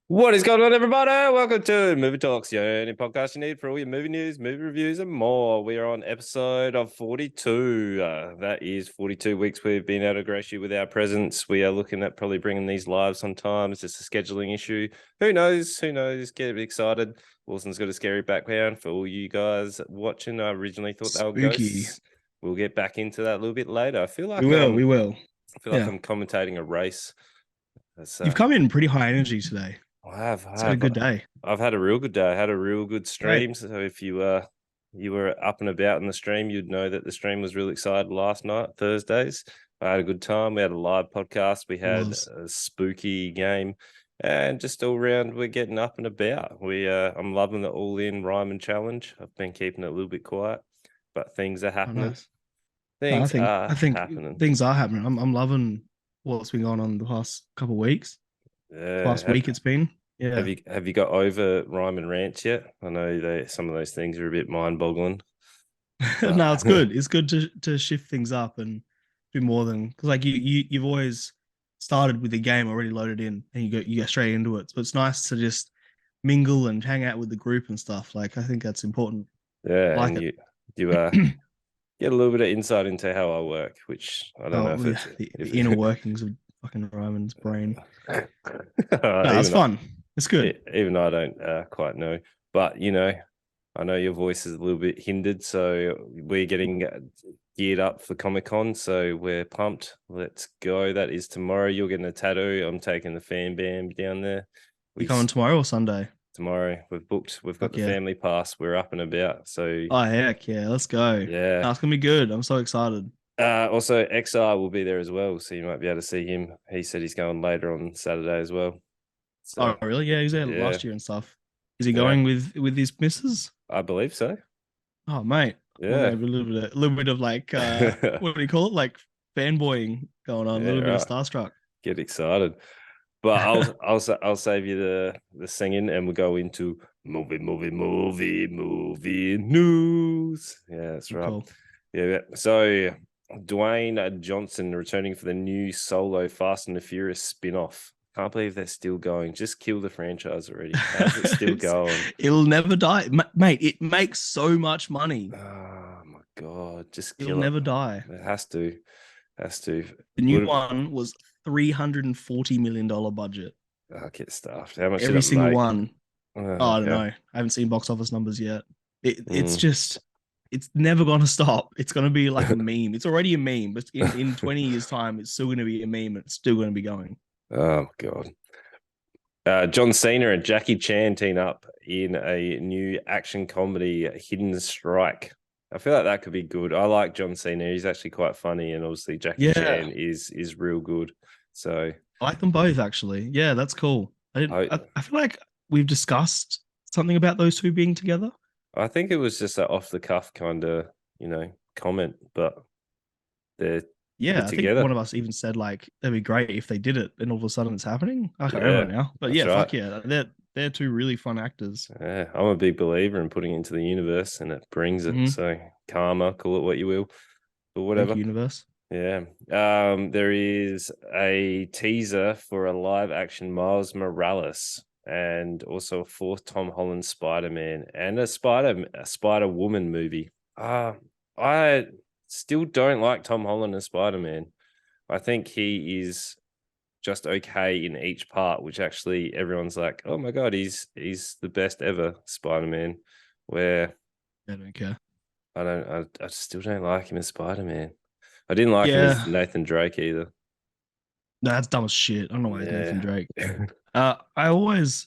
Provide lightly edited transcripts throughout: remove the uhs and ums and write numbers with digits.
What is going on, everybody? Welcome to Movie Talks, your only podcast you need for all your movie news, movie reviews, and more. We are on episode of 42. That is 42 weeks we've been able to grace you with our presence. We are looking at probably bringing these live sometime. It's just a scheduling issue. Who knows? Who knows? Get excited. Wilson's got a scary background for all you guys watching. I originally thought they were Spooky. ghosts. We'll get back into that a little bit later. I feel We like will. We will. I feel like Yeah. I'm commentating a race. That's You've come in pretty high energy today. I have, I It's had a have. good day. I've had a real good day. I had a real good Great. stream. So if you were up and about in the stream, you'd know that the stream was really excited last night, Thursdays. I had a good time. We had a live podcast. We It had was. a spooky game, and just all round, we're getting up and about. I'm loving the all in Ryman challenge. I've been keeping it a little bit quiet, but things are Oh, happening. nice. No, I Things think are I think happening. things are happening. I'm loving what's been going on the past couple of weeks. Yeah. Last week it's been. Have Yeah. you got over Ryman rants yet? I know some of those things are a bit mind boggling, but No, it's good. It's good to shift things up and do more than because like you've always started with the game already loaded in and you go straight into it. So it's nice to just mingle and hang out with the group and stuff. Like I think that's important. I yeah, like and it. you get a little bit of insight into how I work, which I don't know Oh if yeah, it's the if inner workings of fucking Ryman's brain. No, it's even fun. It's good. even I don't quite know, but I know your voice is a little bit hindered, so we're getting geared up for Comic Con, so we're pumped. Let's go! That is tomorrow. You're getting a tattoo. I'm taking the fan bam down there. You We coming tomorrow or Sunday? tomorrow we've booked. We've got Fuck the yeah. family pass. We're up and about. So Oh heck yeah, let's go. yeah. No, it's gonna be good. I'm so excited. Also, XR will be there as well, so you might be able to see him. He said he's going later on Saturday as well. So Oh really? Yeah, he was there yeah, last year and stuff. Is he yeah, going with his missus? I believe so. Oh mate. Well, Yeah, maybe a little bit of like what do you call it? Like fanboying going on, a yeah, little bit of right. starstruck. Get excited. But I'll save you the singing, and we'll go into movie news. Yeah, that's right. Cool. Yeah. So Dwayne Johnson returning for the new solo Fast and the Furious spin-off. Can't believe they're still going. Just kill the franchise already. How's it still going? It'll never die. Mate, it makes so much money. Oh my god, just It'll kill it. never die. It has to. Has to. The new Would one was $340 million budget. get stuffed. How much did Every it single make? one. Oh, I don't Okay. know. I haven't seen box office numbers yet. It's Mm. just it's never gonna stop. It's gonna be like a meme. It's already a meme, but in 20 years' time, it's still gonna be a meme. It's still gonna be going. Oh god. John Cena and Jackie Chan team up in a new action comedy, Hidden Strike. I feel like that could be good. I like John Cena. He's actually quite funny, and obviously Jackie Yeah, Chan is real good. So I like them both actually. Yeah, that's cool. I didn't. I I feel like we've discussed something about those two being together. I think it was just an off the cuff kind of comment, but they're they're Yeah, I think one together. of us even said like that'd be great if they did it, and all of a sudden it's happening. I can't Yeah, remember now, but that's yeah, right. fuck yeah, they're two really fun actors. Yeah, I'm a big believer in putting it into the universe, and it brings it. Hmm. So karma, call it what you will, but Thank whatever. you, universe. Yeah. There is a teaser for a live action Miles Morales and also a fourth Tom Holland Spider-Man and a Spider Woman movie. I still don't like Tom Holland as Spider-Man. I think he is just okay in each part, which actually everyone's like, oh my god, he's the best ever Spider-Man. Where I don't care. I still don't like him as Spider-Man. I didn't like him as Yeah, Nathan Drake either. no, that's dumb as shit. I don't know why it's Nathan Yeah. Drake. I always,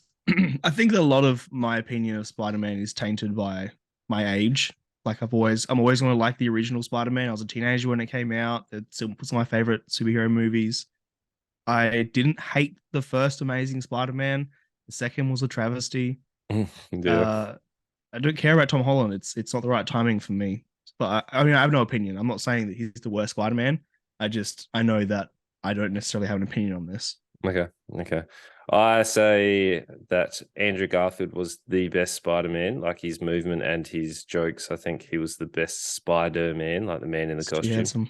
I think that a lot of my opinion of Spider-Man is tainted by my age. Like I'm always going to like the original Spider-Man. I was a teenager when it came out. It's one of my favorite superhero movies. I didn't hate the first Amazing Spider-Man. The second was a travesty. Yeah. Uh, I don't care about Tom Holland. It's not the right timing for me. But I mean, I have no opinion. I'm not saying that he's the worst Spider-Man. I know that I don't necessarily have an opinion on this. Okay. Okay. I say that Andrew Garfield was the best Spider-Man, like his movement and his jokes. I think he was the best Spider-Man, like the man in the It's too costume. handsome.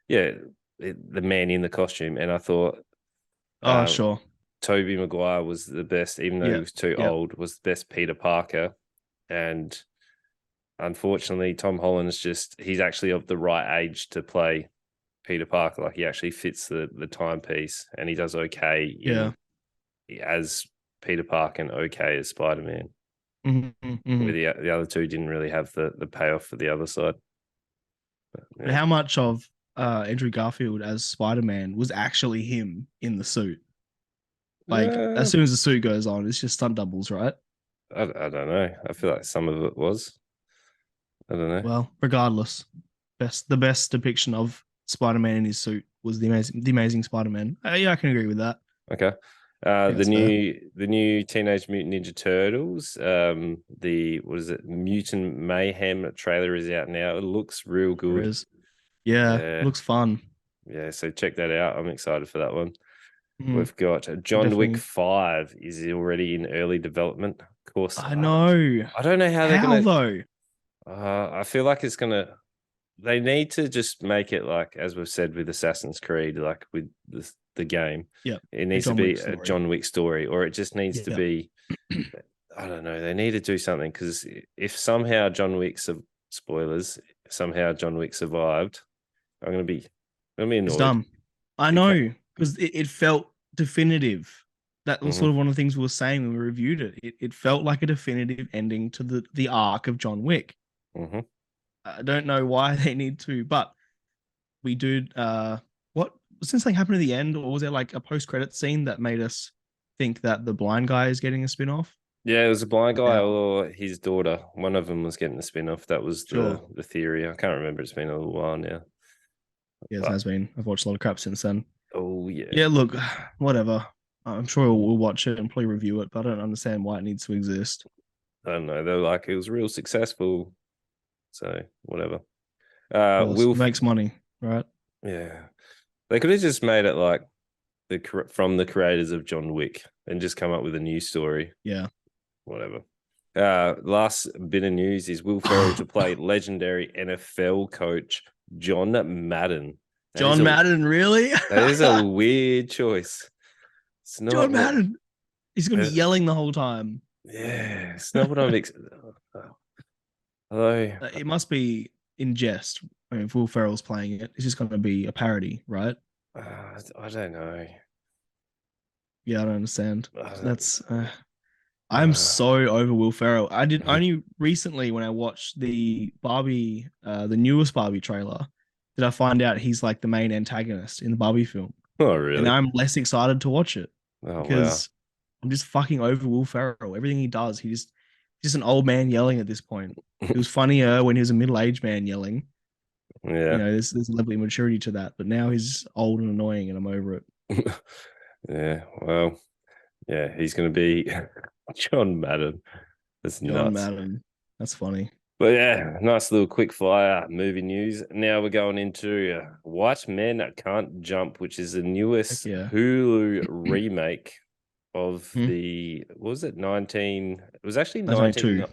Yeah, the man in the costume. And I thought Oh, um, sure. Tobey Maguire was the best, even though he Yeah. was too Yeah. old, was the best Peter Parker. And unfortunately, Tom Holland's he's actually of the right age to play Peter Parker. Like he actually fits the timepiece, and he does okay Yeah. as Peter Parker and okay as Spider-Man. Where the other two didn't really have the payoff for the other side. But how much of Andrew Garfield as Spider-Man was actually him in the suit? Like as soon as the suit goes on, it's just stunt doubles, right? I don't know. I feel like some of it was. I don't know. Well, regardless, the best depiction of Spider-Man in his suit was the amazing Spider-Man. Yeah, I can agree with that. Okay. The new Teenage Mutant Ninja Turtles, the what is it, Mutant Mayhem trailer is out now. It looks real good. Yeah, looks fun. Yeah, so check that out. I'm excited for that one. We've got John Definitely. Wick 5 is already in early development. Of course, I know. I don't know how they're gonna. Though? I feel like it's gonna. They need to just make it like, as we've said with Assassin's Creed, like with the game. Yeah, it needs to be a John Wick story, or it just needs to be. I don't know. They need to do something, because if somehow John Wick spoilers, somehow John Wick survived, I'm gonna be annoyed. It's dumb. I know, because it felt definitive. That was sort of one of the things we were saying when we reviewed it. It felt like a definitive ending to the arc of John Wick. I don't know why they need to, but we do. What since something happened at the end, or was there like a post-credit scene that made us think that the blind guy is getting a spin-off? Yeah, it was a blind guy or his daughter. One of them was getting a spin-off. That was the theory. I can't remember. It's been a little while now. Yeah, it has been. I've watched a lot of crap since then. Oh yeah. Yeah, look, whatever. I'm sure we'll watch it and probably review it, but I don't understand why it needs to exist. I don't know. They're like, it was real successful, so whatever. It makes money, right? Yeah, they could have just made it like from the creators of John Wick and just come up with a new story. Yeah, whatever. Last bit of news is Will Ferrell to play legendary NFL coach John Madden. John Madden, really? That is a weird choice. It's not John Madden. He's going to be yelling the whole time. Yeah, it's not what I'm Although it must be in jest. I mean, if Will Ferrell's playing it, it's just going to be a parody, right? I don't know. Yeah, I don't understand. I'm so over Will Ferrell. I did only recently, when I watched the Barbie, the newest Barbie trailer, did I find out he's like the main antagonist in the Barbie film. Oh, really? And I'm less excited to watch it because I'm just fucking over Will Ferrell. Everything he does, he's just an old man yelling at this point. It was funnier when he was a middle-aged man yelling. Yeah, you know, there's a level of maturity to that, but now he's old and annoying, and I'm over it. Yeah, well, yeah, he's going to be John Madden. That's John nuts. Madden. That's funny. But yeah, nice little quick fire movie news. Now we're going into White Men Can't Jump, which is the newest Hulu remake of the, what was it, 19? It was actually 19.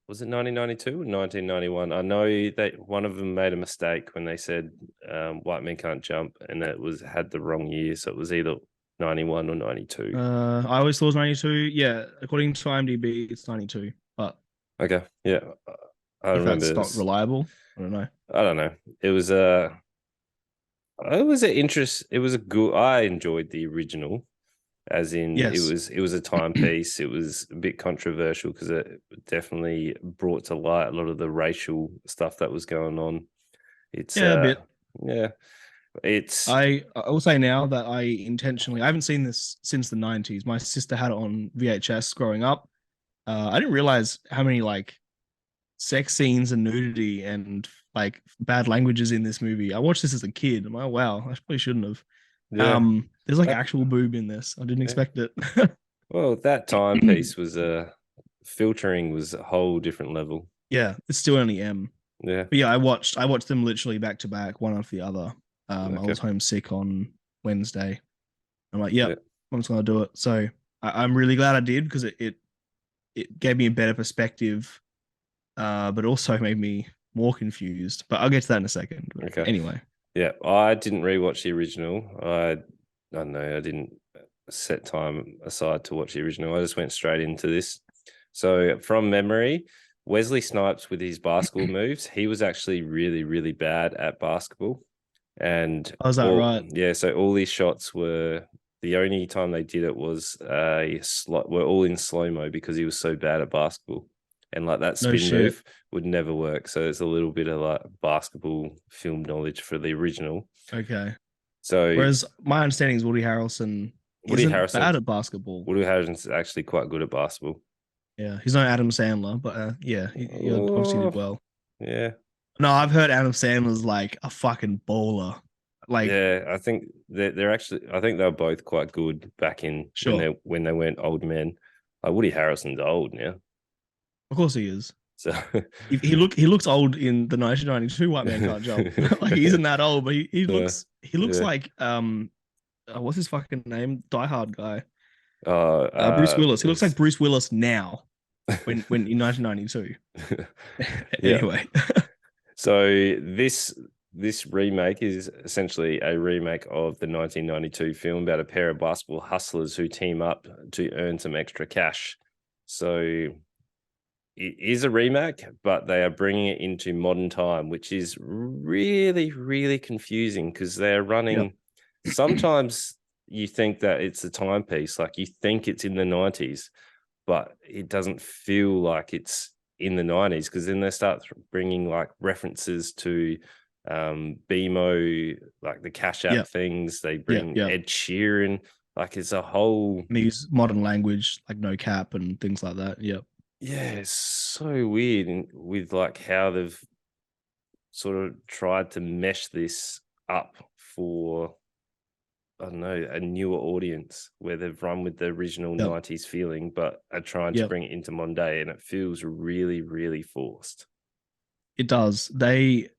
Was it 1992 or 1991? I know that one of them made a mistake when they said White Men Can't Jump, and it had the wrong year, so it was either 91 or 92. I always thought it was 92. Yeah, according to IMDb, it's 92. But okay, yeah. I remember that's not reliable. I don't know. I don't know. It was an interest. It was a good. I enjoyed the original, as in it was a timepiece. It was a bit controversial because it definitely brought to light a lot of the racial stuff that was going on. It's a bit. Yeah. I will say now that I haven't seen this since the 90s. My sister had it on VHS growing up. I didn't realize how many like sex scenes and nudity and like bad languages in this movie. I watched this as a kid. I'm like, wow, I probably shouldn't have. Yeah. There's like actual boob in this. I didn't expect it. Well, that timepiece was filtering was a whole different level. Yeah, it's still only M. Yeah. But yeah, I watched them literally back to back, one after the other. I was homesick on Wednesday. I'm like, I'm just gonna do it. So I'm really glad I did, because it gave me a better perspective, but also made me more confused. But I'll get to that in a second. Okay. Anyway. Yeah, I didn't rewatch the original. I don't know. I didn't. set time aside to watch the original. I just went straight into this. So from memory, Wesley Snipes with his basketball moves, he was actually really, really bad at basketball. And Oh, is that right? yeah, so all these shots were, the only time they did it was were all in slow-mo because he was so bad at basketball. And like that No spin shit. move would never work. So it's a little bit of like basketball film knowledge for the original. Okay. So Whereas my understanding is Woody Harrelson Woody isn't Harrelson, bad at basketball. Woody Harrelson's actually quite good at basketball. Yeah, he's no Adam Sandler, but yeah, he obviously did Oh, well. yeah. No, I've heard Adam Sandler's like a fucking baller. Like, Yeah, I think they're actually. I think they're both quite good back in sure, when they went old men. Like Woody Harrelson's old now, of course he is. so He looks old in the 1992 White Man Can't Jump. Like he isn't that old, but he looks yeah. like what's his fucking name? Die Hard guy. Uh, Bruce uh, Willis. He looks like Bruce Willis now when in 1992. yeah. Anyway, So this remake is essentially a remake of the 1992 film about a pair of basketball hustlers who team up to earn some extra cash. So it is a remake, but they are bringing it into modern time, which is really, really confusing because they're running. Yep. Sometimes you think that it's a timepiece, like you think it's in the 90s, but it doesn't feel like it's in the 90s because then they start bringing like references to BMO, like the Cash App Yep. things. They bring Yep. Ed Sheeran, like it's a whole. And they use modern language like no cap and things like that. Yep. Yeah, it's so weird with like how they've sort of tried to mesh this up for, I don't know, a newer audience where they've run with the original Yep. 90s feeling, but are trying to Yep. bring it into modern day, and it feels really, really forced. It does. They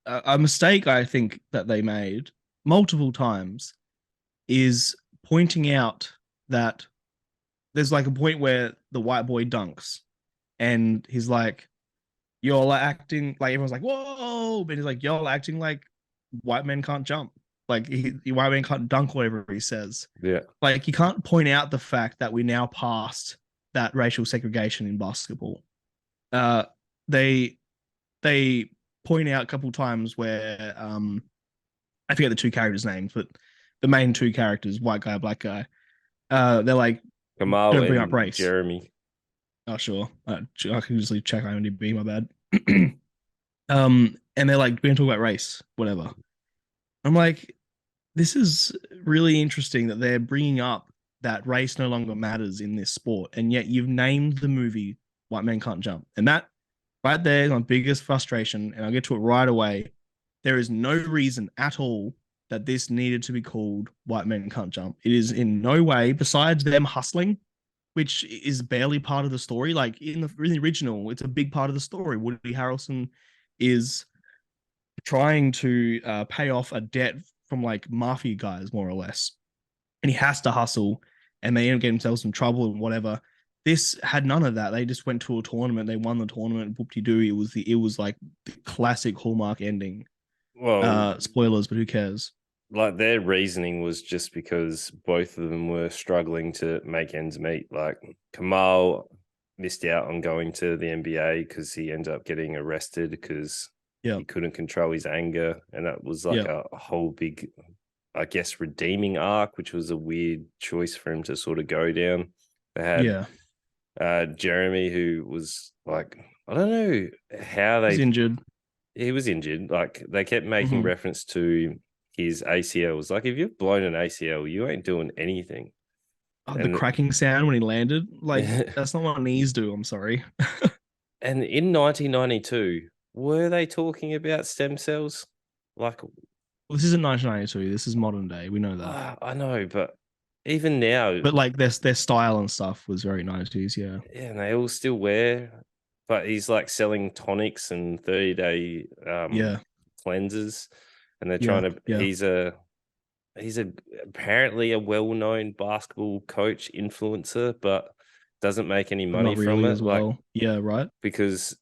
a mistake I think that they made multiple times is pointing out that there's like a point where the white boy dunks and he's like, you're like acting like everyone's like, whoa, but he's like, you're acting like white men can't jump. Like white men can't dunk, whatever he says. Yeah. Like you can't point out the fact that we now passed that racial segregation in basketball. Uh, they they point out a couple times where I forget the two characters' names, but the main two characters, white guy, black guy, they're like, Kamal don't bring and up race. Jeremy. Oh, sure. I can just check IMDb, my bad. And they're like, we're gonna talk about race, whatever. I'm like, this is really interesting that they're bringing up that race no longer matters in this sport, and yet you've named the movie White Men Can't Jump, and that right there is my biggest frustration, and I'll get to it right away. There is no reason at all that this needed to be called White Men Can't Jump. It is in no way, besides them hustling, which is barely part of the story. Like in the original, it's a big part of the story. Woody Harrelson is trying to pay off a debt from like mafia guys, more or less, and he has to hustle, and they end up getting themselves in trouble and whatever. This had none of that. They just went to a tournament, they won the tournament, whoop de doo. It was like the classic Hallmark ending. Well, Spoilers, but who cares? like their reasoning was just because both of them were struggling to make ends meet. Like Kamal missed out on going to the NBA because he ended up getting arrested because he couldn't control his anger, and that was like a whole big, I guess, redeeming arc, which was a weird choice for him to sort of go down. They had Jeremy, who was like, I don't know how they. He's injured. He was injured. Like they kept making reference to his ACLs. Like if you've blown an ACL, you ain't doing anything. Oh, the cracking sound when he landed, like that's not what knees do. I'm sorry. And in 1992, were they talking about stem cells? Like, well, this isn't 1992. This is modern day. We know that. I know, but even now, but like their style and stuff was very 90s. Yeah, and they all still wear. But he's like selling tonics and 30-day cleansers, and they're trying to. He's apparently a well-known basketball coach influencer, but doesn't make any money really from it. As well. Like, yeah, right. Because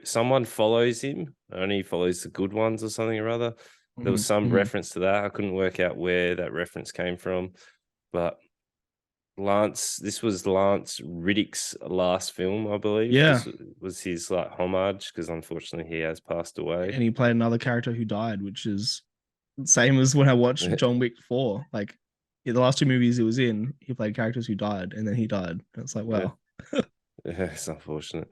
someone follows him, only follows the good ones or something or other. There was some reference to that. I couldn't work out where that reference came from. but this was Lance Riddick's last film, I believe. Yeah. This was his like homage, because unfortunately he has passed away. And he played another character who died, which is same as when I watched John Wick 4. Like the last two movies he was in, he played characters who died, and then he died. And it's like, wow. Yeah, it's unfortunate.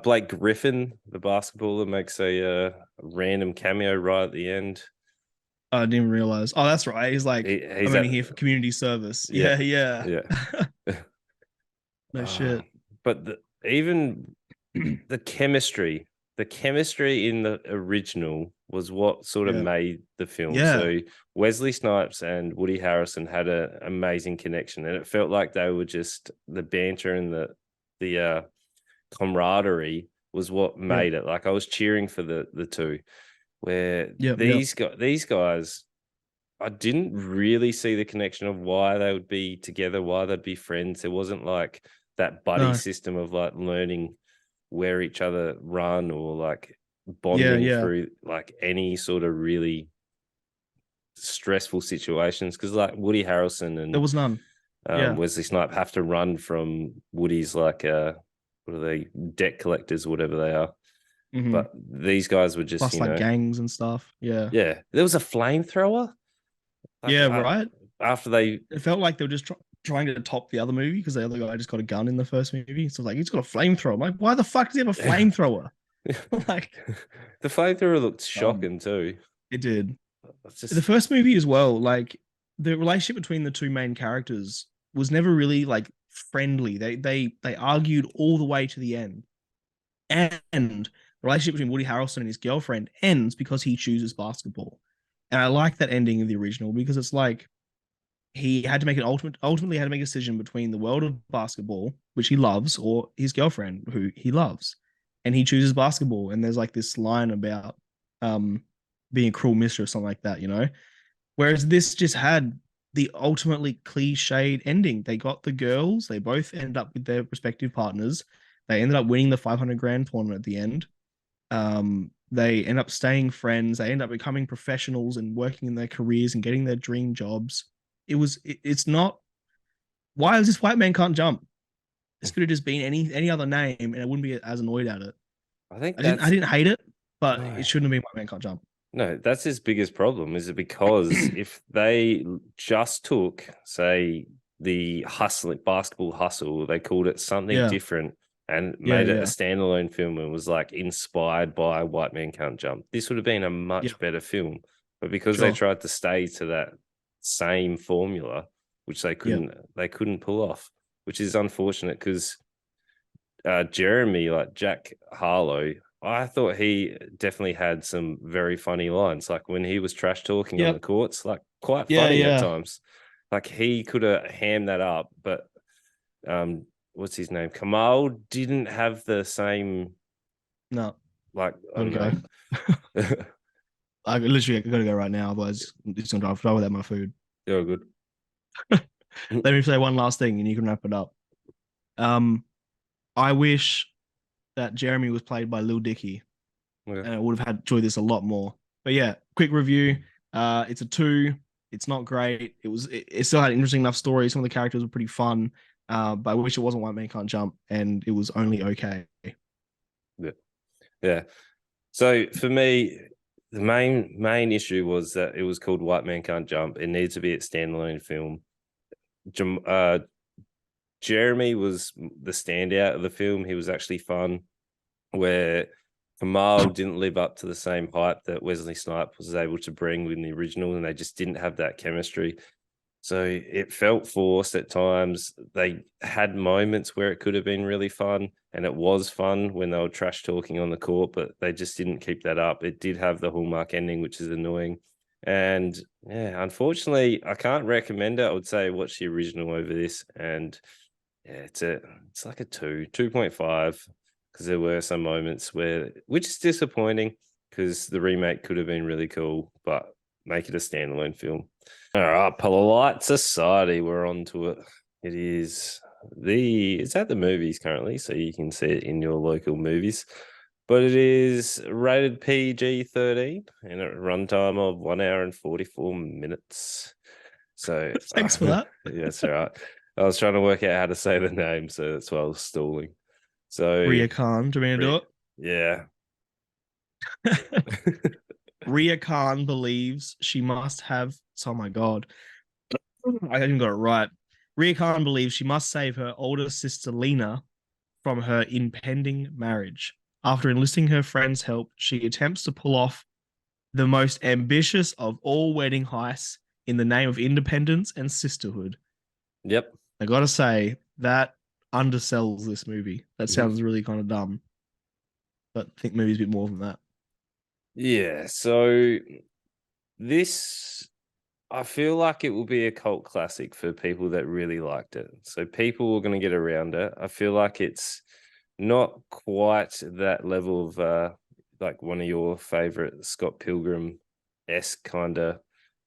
Blake Griffin, the basketballer, makes a random cameo right at the end. I didn't even realize. Oh, that's right. He's like, He's I'm only here for community service. Yeah, yeah. yeah. No shit. But even the chemistry in the original was what sort of Yeah. made the film. Yeah. So Wesley Snipes and Woody Harrelson had an amazing connection, and it felt like they were just the banter and the camaraderie was what made it. Like I was cheering for the two. Where these guys, I didn't really see the connection of why they would be together, why they'd be friends. There wasn't like that buddy system of like learning where each other run, or like bonding through like any sort of really stressful situations. Because like Woody Harrelson and there was none. Wesley Snipe have to run from Woody's like what are they, debt collectors, whatever they are. Mm-hmm. But these guys were just plus like gangs and stuff. Yeah. There was a flamethrower. Like, right. After it felt like they were just trying to top the other movie, because the other guy just got a gun in the first movie. So like, he's got a flamethrower. I'm like, why the fuck does he have a flamethrower? Like, the flamethrower looked shocking too. It did. The first movie as well. Like the relationship between the two main characters was never really like friendly. They argued all the way to the end, and the relationship between Woody Harrelson and his girlfriend ends because he chooses basketball. And I like that ending of the original, because it's like he had to make ultimately had to make a decision between the world of basketball, which he loves, or his girlfriend, who he loves. And he chooses basketball. And there's like this line about being a cruel mistress, something like that, you know? Whereas this just had the ultimately cliched ending. They got the girls, they both ended up with their respective partners. They ended up winning the 500 grand tournament at the end. They end up staying friends. They end up becoming professionals and working in their careers and getting their dream jobs. It's not, why is this White Man Can't Jump? This could have just been any other name, and I wouldn't be as annoyed at it. I didn't hate it, but it shouldn't have been White Man Can't Jump. No, that's his biggest problem. Is it because if they just took, say, the basketball hustle, they called it something different and made it a standalone film and was like inspired by White Man Can't Jump, this would have been a much better film. But because they tried to stay to that same formula, which they couldn't pull off, which is unfortunate, because Jeremy, like Jack Harlow, I thought he definitely had some very funny lines. Like when he was trash talking on the courts, like quite funny at times. Like he could have hammed that up, but what's his name? Kamal didn't have the same. No. Like, I don't know. I gotta go right now, otherwise it's gonna drive without my food. You're good. Let me say one last thing and you can wrap it up. I wish that Jeremy was played by Lil Dicky, and I would have enjoyed this a lot more. But yeah, quick review. It's a 2. It's not great. It still had an interesting enough story. Some of the characters were pretty fun. But I wish it wasn't White Man Can't Jump, and it was only okay. Yeah. So for me, the main issue was that it was called White Man Can't Jump. It needs to be a standalone film. Jeremy was the standout of the film. He was actually fun, where Kamal didn't live up to the same hype that Wesley Snipes was able to bring in the original, and they just didn't have that chemistry. So it felt forced at times. They had moments where it could have been really fun, and it was fun when they were trash talking on the court, but they just didn't keep that up. It did have the hallmark ending, which is annoying. And yeah, unfortunately, I can't recommend it. I would say watch the original over this. And yeah, it's like a 2.5, because there were some moments which is disappointing, because the remake could have been really cool, but make it a standalone film. All right, Polite Society, we're on to it. It's at the movies currently, so you can see it in your local movies. But it is rated PG-13 and a runtime of 1 hour and 44 minutes. So Thanks for that. yeah, that's all right. I was trying to work out how to say the name, so that's why I was stalling. So Ria Khan. Do you mean to yeah. do it? Ria Khan believes she must have. Oh my god, I even got it right. Ria Khan believes she must save her older sister Lena from her impending marriage. After enlisting her friend's help, she attempts to pull off the most ambitious of all wedding heists in the name of independence and sisterhood. Yep. I gotta say, that undersells this movie. That Mhm. sounds really kind of dumb, but I think movie's a bit more than that. Yeah. So this, I feel like it will be a cult classic for people that really liked it. So people are going to get around it. I feel like it's not quite that level of like one of your favorite Scott Pilgrim esque kind of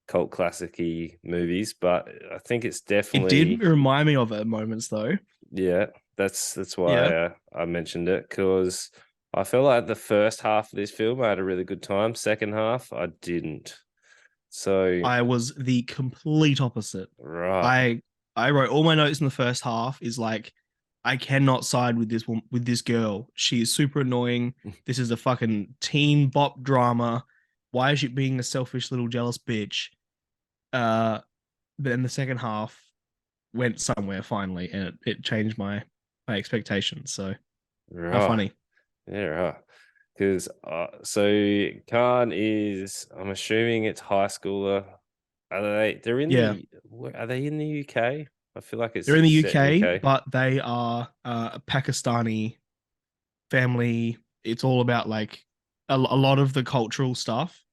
cult classic-y movies, but I think it's It did definitely, remind me of it at moments, though. yeah, that's why Yeah, I mentioned it, because I feel like the first half of this film I had a really good time. Second half, I didn't. So I was the complete opposite. right, I wrote all my notes in the first half is like I cannot side with with this girl. She is super annoying. This is a fucking teen bop drama. Why is she being a selfish little jealous bitch? But then the second half went somewhere finally, and it changed my expectations. So how right, funny. yeah, right. Because so Khan is, I'm assuming it's high schooler. Are they? They're in Yeah, the. Are they in the UK? I feel like they're in it's the set in the UK, UK. but they are a Pakistani family. It's all about like a lot of the cultural stuff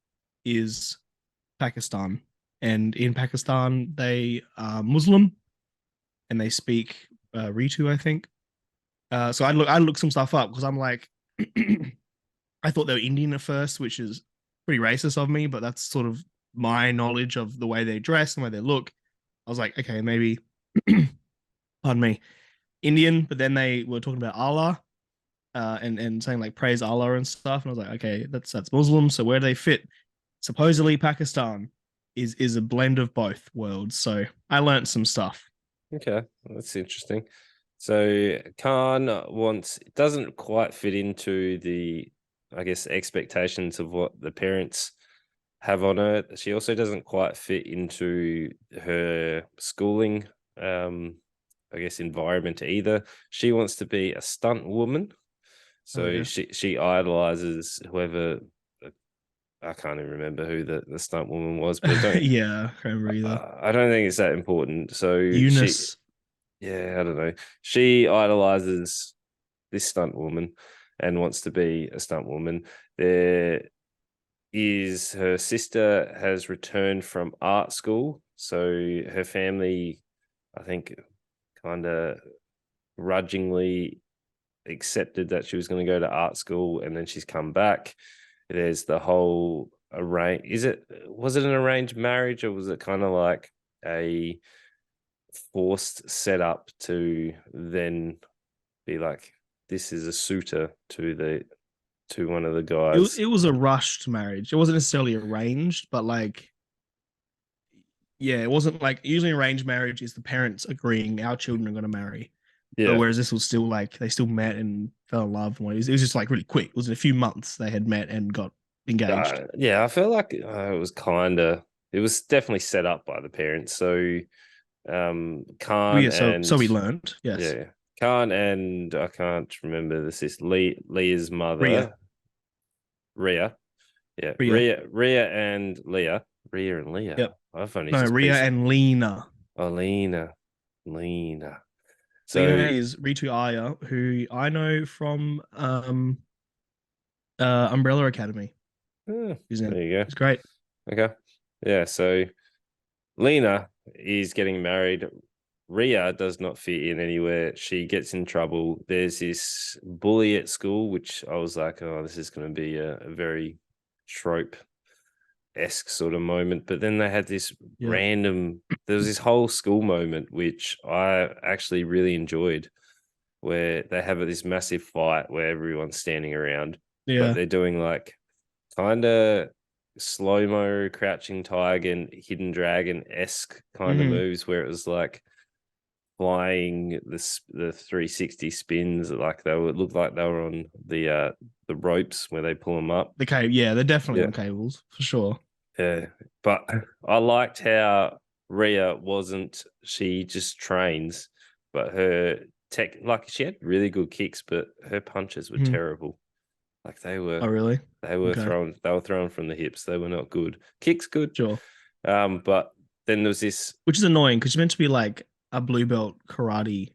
is Pakistan, and in Pakistan they are Muslim and they speak Ritu, I think. So I looked some stuff up because I'm like, I thought they were Indian at first, which is pretty racist of me, but that's sort of my knowledge of the way they dress and the way they look. I was like, okay, maybe, pardon me, Indian, but then they were talking about Allah and saying like praise Allah and stuff, and I was like, okay, that's Muslim. So where do they fit? Supposedly Pakistan is a blend of both worlds. So I learned some stuff. Okay, that's interesting. So Khan wants, it doesn't quite fit into the, I guess, expectations of what the parents have on her. She also doesn't quite fit into her schooling, I guess, environment either. She wants to be a stunt woman. Oh So yeah, she idolizes whoever, I can't even remember who the stunt woman was, but yeah, I can't remember either. I don't think it's that important. So she, Eunice. yeah, I don't know. She idolizes this stunt woman and wants to be a stunt woman. There is, her sister has returned from art school. So her family, I think, kind of grudgingly accepted that she was going to go to art school, and then she's come back. There's the whole arrange. Was it an arranged marriage, or was it kind of like a forced setup to then be like, this is a suitor to one of the guys? It was a rushed marriage. It wasn't necessarily arranged, but like yeah, it wasn't like usually arranged marriage is the parents agreeing our children are going to marry. But Yeah. whereas this was still like they still met and fell in love. And it was just like really quick. It was in a few months they had met and got engaged. Yeah, I feel like it was kind of, it was definitely set up by the parents. So Khan Yeah, so and, we learned. Yes. yeah, Khan and, I can't remember the sister, Leah's Ria. mother, Ria. Yeah, Ria. Ria and Leah. Ria and Leah. Yep. I've only No, just Ria pieced. and Lena. Oh, Lena. Lena So is Ritu Aya, who I know from Umbrella Academy. She's in it. there you go. It's great. Okay. Yeah, so Lena is getting married. Ria does not fit in anywhere. She gets in trouble. There's this bully at school, which I was like, oh, this is going to be a very trope esque sort of moment. But then they had this Yeah. random, there was this whole school moment, which I actually really enjoyed, where they have this massive fight where everyone's standing around, but Yeah. they're doing like kind of. slow-mo crouching tiger and hidden dragon-esque kind of Mhm. moves where it was like flying the 360 spins, like they would look like they were on the ropes where they pull them up. The cable, yeah, they're definitely Yeah, on cables for sure. yeah. But I liked how Rhea wasn't, she just trains, but her tech, like she had really good kicks, but her punches were Mhm. terrible. Like Oh, really? Okay, they were thrown from the hips. They were not good. Kicks good. sure. But then there was this. Which is annoying because she's meant to be like a blue belt karate.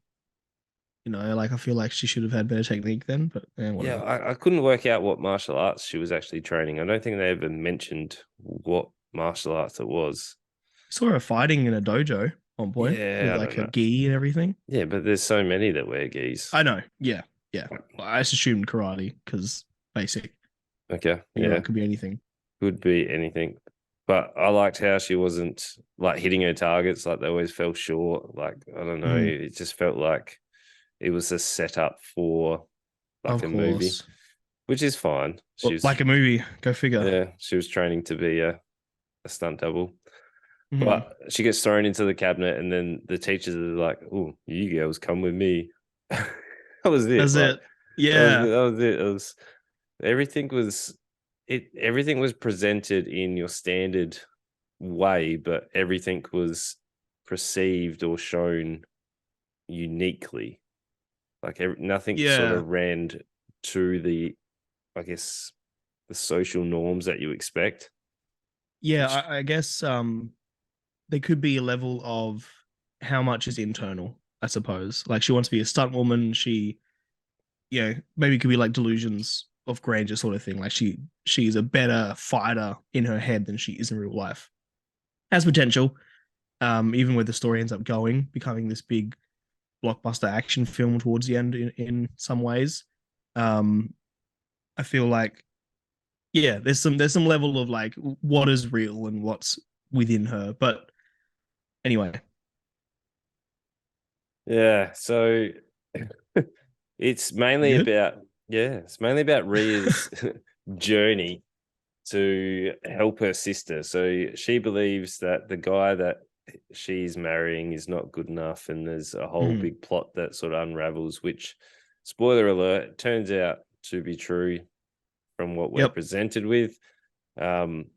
Like I feel like she should have had better technique then, but Yeah, whatever. I couldn't work out what martial arts she was actually training. I don't think they ever mentioned what martial arts it was. I saw her fighting in a dojo at one point with Yeah, I like don't her know. gi and everything. Yeah, but there's so many that wear gis. I know. Yeah. Yeah. Well, I just assumed karate because basic. Okay, But you're right, yeah, it could be anything. could be anything. But I liked how she wasn't like hitting her targets, like they always fell short. Like, I don't know, Mhm. it just felt like it was a setup for like Of a movie, course. which is fine. Well, like a movie, go figure. Yeah, she was training to be a stunt double. Mhm. But she gets thrown into the cabinet, and then the teachers are like, "Oh, you girls come with me." That was it. That's Like it. Yeah. that was it. It was everything was everything was presented in your standard way, but everything was perceived or shown uniquely. Like nothing sort Yeah. of ran to the, I guess, the social norms that you expect. Yeah. Which I guess there could be a level of how much is internal, I suppose. Like she wants to be a stunt woman. Maybe it could be like delusions of grandeur sort of thing. Like she's a better fighter in her head than she is in real life. Has potential. Even where the story ends up going, becoming this big blockbuster action film towards the end in some ways. Um, I feel like there's some level of like what is real and what's within her. But anyway, yeah, so it's you mainly good? about it's mainly about Ria's journey to help her sister. So she believes that the guy that she's marrying is not good enough, and there's a whole Mhm. big plot that sort of unravels, which, spoiler alert, turns out to be true from what we're Yep. presented with. Um,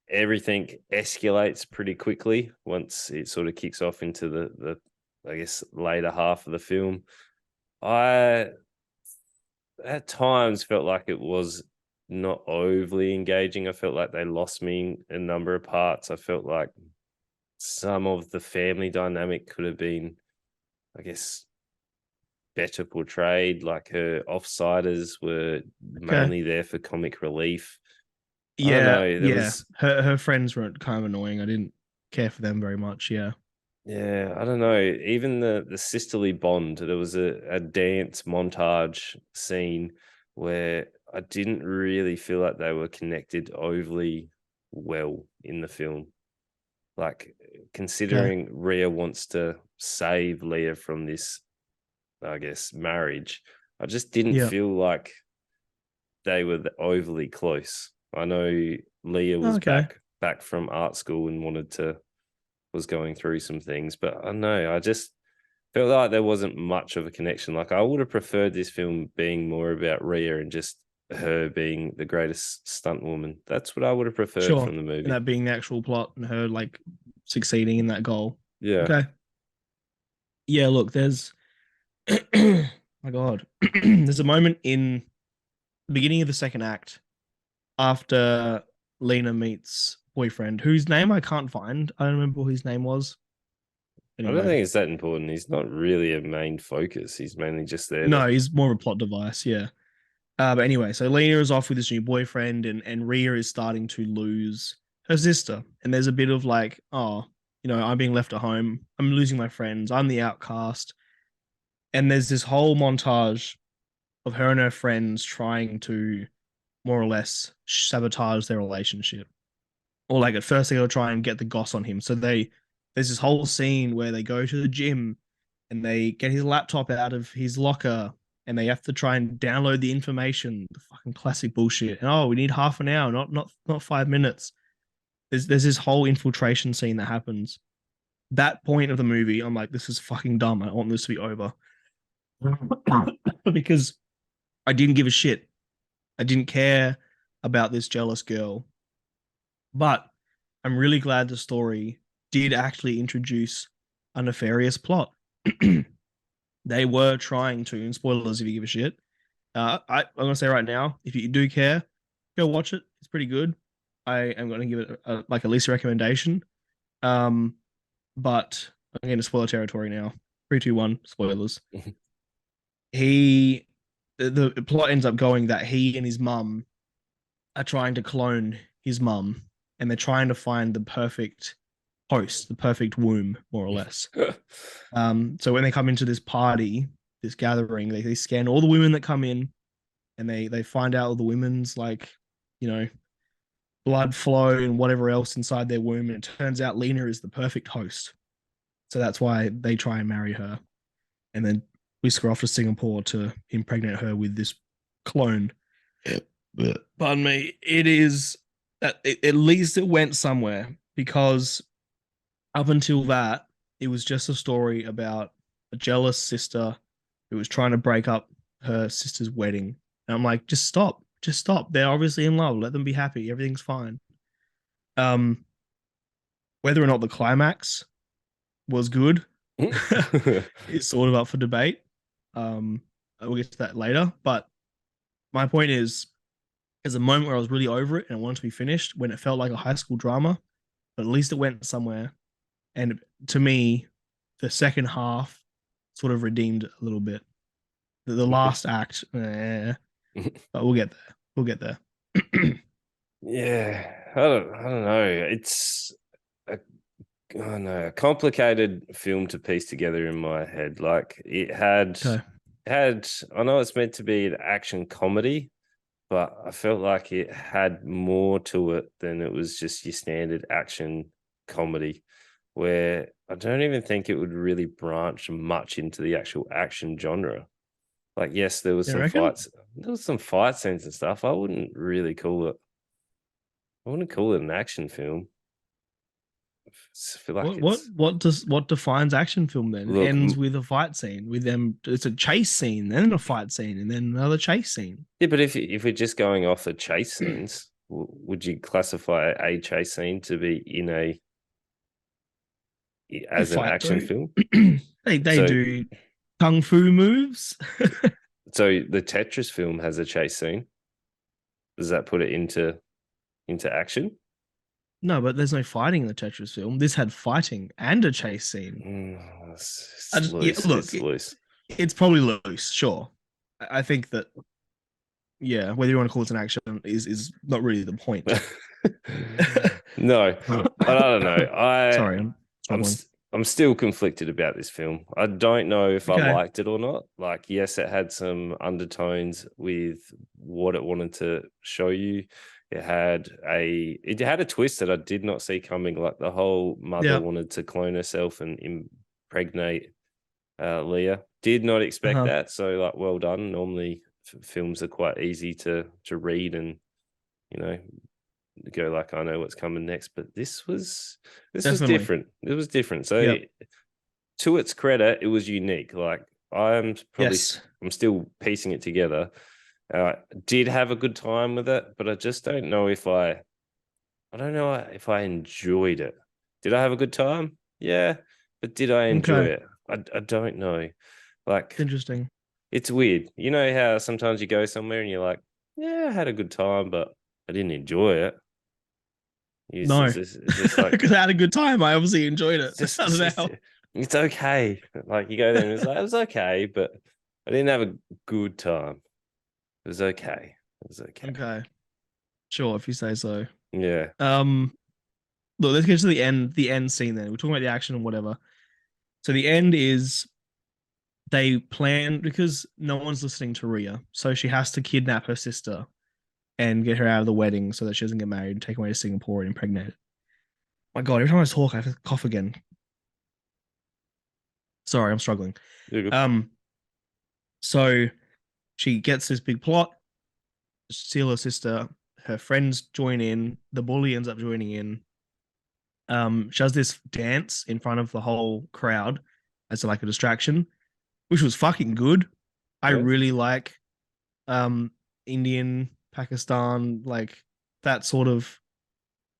Everything escalates pretty quickly once it sort of kicks off into the I guess later half of the film. I at times felt like it was not overly engaging. I felt like they lost me in a number of parts. I felt like some of the family dynamic could have been, I guess, better portrayed. Like her offsiders were Okay. mainly there for comic relief. I don't Yeah. know. There Yeah. was, Her friends were kind of annoying. I didn't care for them very much. Yeah. yeah, I don't know. Even the sisterly bond. There was a dance montage scene where I didn't really feel like they were connected overly well in the film. Like Okay. considering Rhea wants to save Leah from this, I guess, marriage, I just didn't Yeah. feel like they were overly close. I know Leah was Okay. back from art school and was going through some things, but I don't know. I just felt like there wasn't much of a connection. Like I would have preferred this film being more about Rhea and just her being the greatest stunt woman. That's what I would have preferred Sure. from the And movie. that being the actual plot and her like succeeding in that goal. Yeah. Okay. Yeah, look, there's my God. There's a moment in the beginning of the second act after Lena meets boyfriend, whose name I can't find. I don't remember what his name was. I don't Anyway. think it's that important. He's not really a main focus. He's mainly just there to. No, he's more of a plot device, yeah. But anyway, so Lena is off with his new boyfriend, and Rhea is starting to lose her sister. And there's a bit of like, oh, I'm being left at home. I'm losing my friends. I'm the outcast. And there's this whole montage of her and her friends trying to more or less sabotage their relationship. Or like at first they'll try and get the goss on him. So there's this whole scene where they go to the gym and they get his laptop out of his locker and they have to try and download the information, the fucking classic bullshit. And we need half an hour, not 5 minutes. There's this whole infiltration scene that happens. That point of the movie, I'm like, this is fucking dumb. I want this to be over. Because I didn't give a shit. I didn't care about this jealous girl. But I'm really glad the story did actually introduce a nefarious plot. They were trying to, and spoilers if you give a shit. I'm gonna say right now, if you do care, go watch it. It's pretty good. I am gonna give it like at least a recommendation. But I'm going to spoiler territory now. 3, 2, 1, spoilers. The plot ends up going that he and his mum are trying to clone his mum, and they're trying to find the perfect host, the perfect womb, more or less. So when they come into this party, this gathering, they scan all the women that come in, and they find out all the women's blood flow and whatever else inside their womb, and it turns out Lena is the perfect host. So that's why they try and marry her, and then whisk her off to Singapore to impregnate her with this clone. Pardon me. It is at least it went somewhere, because up until that, it was just a story about a jealous sister who was trying to break up her sister's wedding. And I'm like, just stop. Just stop. They're obviously in love. Let them be happy. Everything's fine. Whether or not the climax was good is sort of up for debate. We'll get to that later. But my point is, there's a moment where I was really over it and I wanted to be finished, when it felt like a high school drama, but at least it went somewhere. And to me, the second half sort of redeemed a little bit. The last act, but we'll get there. We'll get there. Yeah, I don't know. It's a complicated film to piece together in my head. Like it had, I know it's meant to be an action comedy, but I felt like it had more to it than it was just your standard action comedy, where I don't even think it would really branch much into the actual action genre. Like, yes, there was some fights. There was some fight scenes and stuff. I wouldn't call it an action film. I feel like what defines action film then? It ends with a fight scene with them. It's a chase scene, then a fight scene, and then another chase scene. Yeah, but if we're just going off the chase scenes, would you classify a chase scene to be as an action film? They do kung fu moves. So the Tetris film has a chase scene. Does that put it into action? No, but there's no fighting in the Tetris film. This had fighting and a chase scene. It's loose. It's loose. It's probably loose, sure. I think that, yeah, whether you want to call it an action is not really the point. No, but I don't know. Sorry, I'm still conflicted about this film. I don't know if I liked it or not. Like, yes, it had some undertones with what it wanted to show you. It had a twist that I did not see coming. Like the whole mother wanted to clone herself and impregnate Leah. Did not expect that. So, like, well done. Normally, films are quite easy to read and go like, I know what's coming next. But this was different. It was different. So, to its credit, it was unique. Like, I'm still piecing it together. Did have a good time with it, but I just don't know if I enjoyed it. Did I have a good time? Yeah, but did I enjoy it? I don't know. Like, interesting. It's weird. You know how sometimes you go somewhere and you're like, yeah, I had a good time, but I didn't enjoy it. No, because I had a good time. I obviously enjoyed it. It's okay. Like, you go there and it's like, it was okay, but I didn't have a good time. It was okay. Okay. Sure, if you say so. Yeah. Look, let's get to the end scene then. We're talking about the action and whatever. So the end is they plan, because no one's listening to Rhea, so she has to kidnap her sister and get her out of the wedding so that she doesn't get married and take her away to Singapore and impregnate her. My God, every time I talk, I have to cough again. Sorry, I'm struggling. You're good. So she gets this big plot, steal her sister. Her friends join in. The bully ends up joining in. She does this dance in front of the whole crowd as like a distraction, which was fucking good. I Yeah. really like um Indian, Pakistan, like that sort of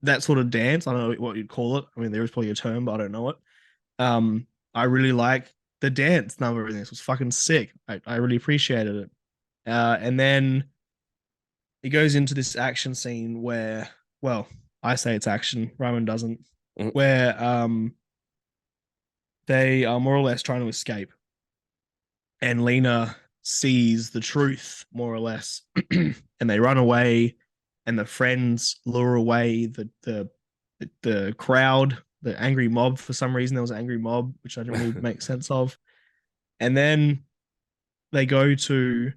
dance. I don't know what you'd call it. I mean, there is probably a term, but I don't know it. I really like the dance number in this. It was fucking sick. I really appreciated it. And then it goes into this action scene where, well, I say it's action. Ryman doesn't. Mhm. Where they are more or less trying to escape, and Lena sees the truth more or less, and they run away, and the friends lure away the crowd, the angry mob. For some reason, there was an angry mob, which I didn't really make sense of. And then they go to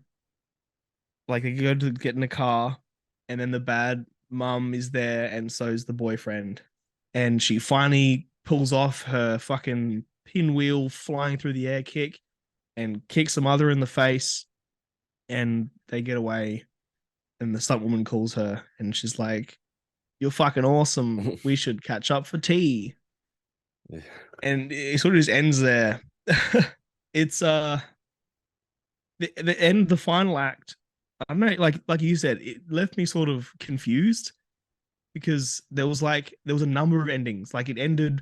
they go to get in a car, and then the bad mum is there, and so is the boyfriend, and she finally pulls off her fucking pinwheel flying through the air kick and kicks the mother in the face, and they get away. And the stunt woman calls her, and she's like, "You're fucking awesome. We should catch up for tea." Yeah. And it sort of just ends there. It's the end, the final act. I don't know, like you said, it left me sort of confused because there was a number of endings. Like it ended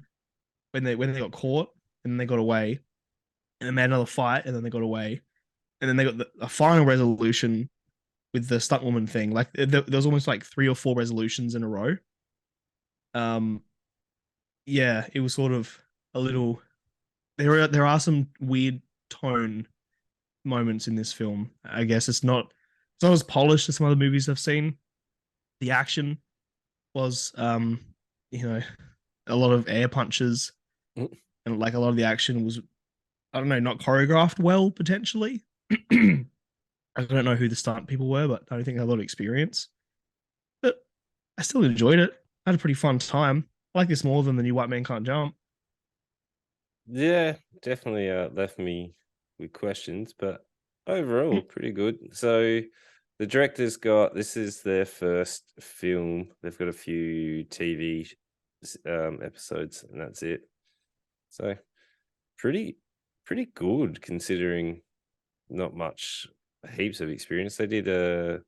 when they got caught and then they got away, and then they had another fight and then they got away, and then they got a final resolution with the stunt woman thing. Like there was almost like 3 or 4 resolutions in a row. Um, yeah, it was sort of a little. There are some weird tone moments in this film. I guess it's not as polished as some other movies I've seen. The action was you know, a lot of air punches, Mhm. and like a lot of the action was, I don't know, not choreographed well potentially. I don't know who the stunt people were, but I don't think they had a lot of experience. But I still enjoyed it. I had a pretty fun time. I like this more than the new White Man Can't Jump. Yeah, definitely left me with questions, but overall pretty good. So the director's got this is their first film. They've got a few TV episodes, and that's it. So pretty pretty good considering not much heaps of experience. They did